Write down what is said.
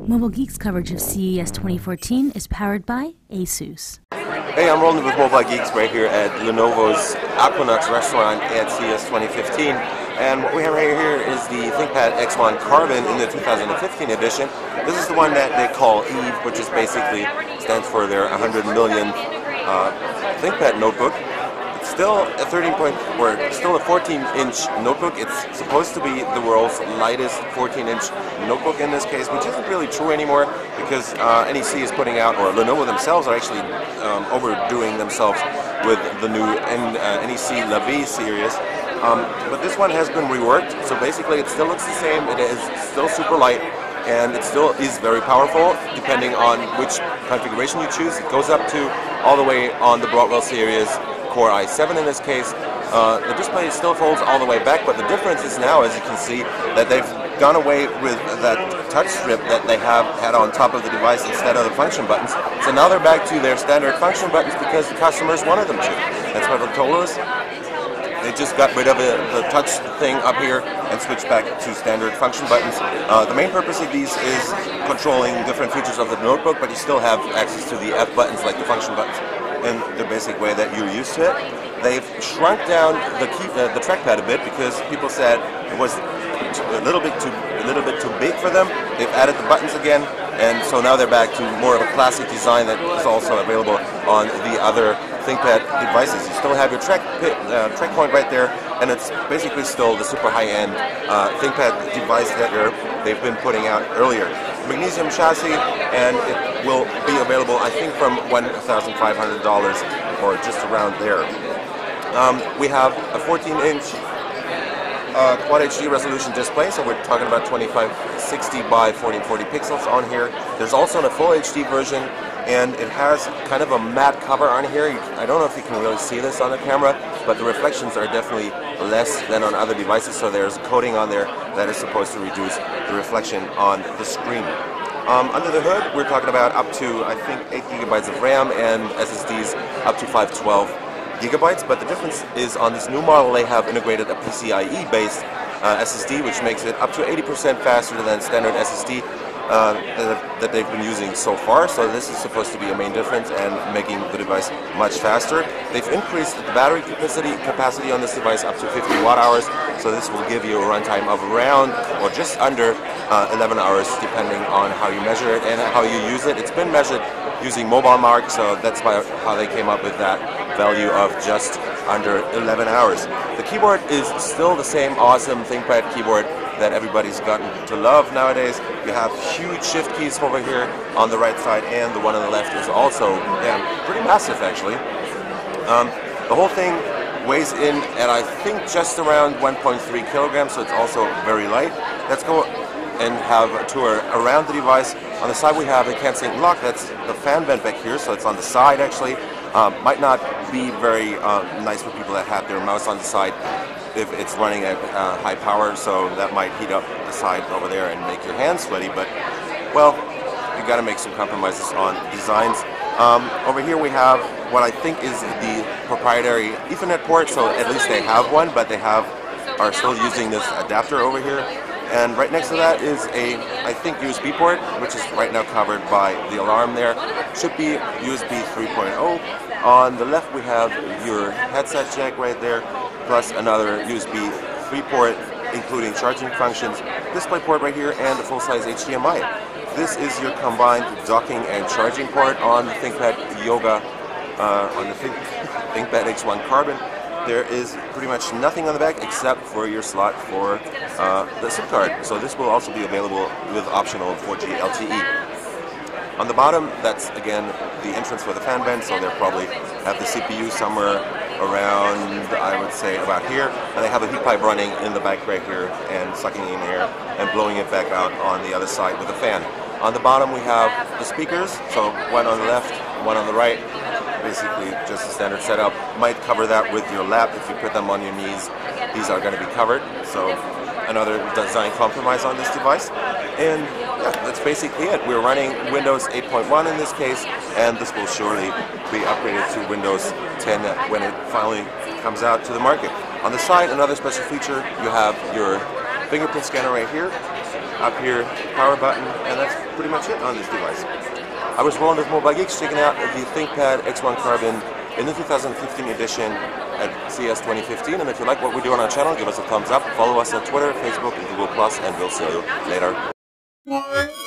Mobile Geeks coverage of CES 2014 is powered by ASUS. Hey, I'm rolling with Mobile Geeks right here at Lenovo's Aquanux restaurant at CES 2015. And what we have right here is the ThinkPad X1 Carbon in the 2015 edition. This is the one that they call EVE, which is basically stands for their 100 millionth ThinkPad notebook. It's still a 14-inch notebook. It's supposed to be the world's lightest 14-inch notebook in this case, which isn't really true anymore because NEC is putting out, or Lenovo themselves are actually overdoing themselves with the new NEC La Vie series. But this one has been reworked, so basically it still looks the same. It is still super light, and it still is very powerful depending on which configuration you choose. It goes up to all the way on the Broadwell series, Core i7 in this case. The display still folds all the way back, but the difference is now, as you can see, that they've gone away with that touch strip that they have had on top of the device instead of the function buttons. So now they're back to their standard function buttons because the customers wanted them to. That's what they told us. They just got rid of the touch thing up here and switched back to standard function buttons. The main purpose of these is controlling different features of the notebook, but you still have access to the F buttons like the function buttons in the basic way that you're used to it. They've shrunk down the trackpad a bit because people said it was a little bit too big for them. They've added the buttons again, and so now they're back to more of a classic design that is also available on the other ThinkPad devices. You still have your track point right there, and it's basically still the super high-end ThinkPad device that they've been putting out earlier. Magnesium chassis, and it will be available, I think, from $1,500 or just around there. We have a 14-inch Quad HD resolution display, so we're talking about 2560 by 1440 pixels on here. There's also a full HD version, and it has kind of a matte cover on here. I don't know if you can really see this on the camera, but the reflections are definitely less than on other devices, so there's a coating on there that is supposed to reduce the reflection on the screen. Under the hood, we're talking about up to, I think, 8 gigabytes of RAM and SSDs up to 512 gigabytes, but the difference is on this new model they have integrated a PCIe-based SSD, which makes it up to 80% faster than standard SSD that they've been using so far. So this is supposed to be a main difference and making the device much faster. They've increased the battery capacity on this device up to 50 watt-hours, so this will give you a runtime of around or just under 11 hours depending on how you measure it and how you use it. It's been measured using Mobile Mark, so that's how they came up with that value of just under 11 hours. The keyboard is still the same awesome ThinkPad keyboard that everybody's gotten to love nowadays. You have huge shift keys over here on the right side, and the one on the left is also pretty massive actually. The whole thing weighs in at I think just around 1.3 kilograms, so it's also very light. Let's go and have a tour around the device. On the side we have a cancel lock. That's the fan vent back here, so it's on the side actually. Might not be very nice for people that have their mouse on the side if it's running at high power, so that might heat up the side over there and make your hands sweaty, but well, you got to make some compromises on designs. Over here we have what I think is the proprietary Ethernet port, so at least they have one, but they are still using this adapter over here. And right next to that is a, I think, USB port, which is right now covered by the alarm there. Should be USB 3.0. On the left we have your headset jack right there, plus another USB 3 port, including charging functions, display port right here, and a full-size HDMI. This is your combined docking and charging port on the ThinkPad Yoga, on the ThinkPad X1 Carbon. There is pretty much nothing on the back except for your slot for the SIM card. So this will also be available with optional 4G LTE. On the bottom, that's again the entrance for the fan vent, so they'll probably have the CPU somewhere around, I would say, about here. And they have a heat pipe running in the back right here and sucking in air and blowing it back out on the other side with a fan. On the bottom we have the speakers, so one on the left, one on the right. Basically just a standard setup. Might cover that with your lap if you put them on your knees. These are going to be covered, so another design compromise on this device. And yeah, that's basically it. We're running Windows 8.1 in this case, and this will surely be upgraded to Windows 10 when it finally comes out to the market. On the side, another special feature, you have your fingerprint scanner right here. up here, power button, and that's pretty much it on this device. I was Roland of Mobile Geeks, checking out the ThinkPad X1 Carbon in the 2015 edition at CES 2015, and if you like what we do on our channel, give us a thumbs up, follow us on Twitter, Facebook, and Google+, and we'll see you later.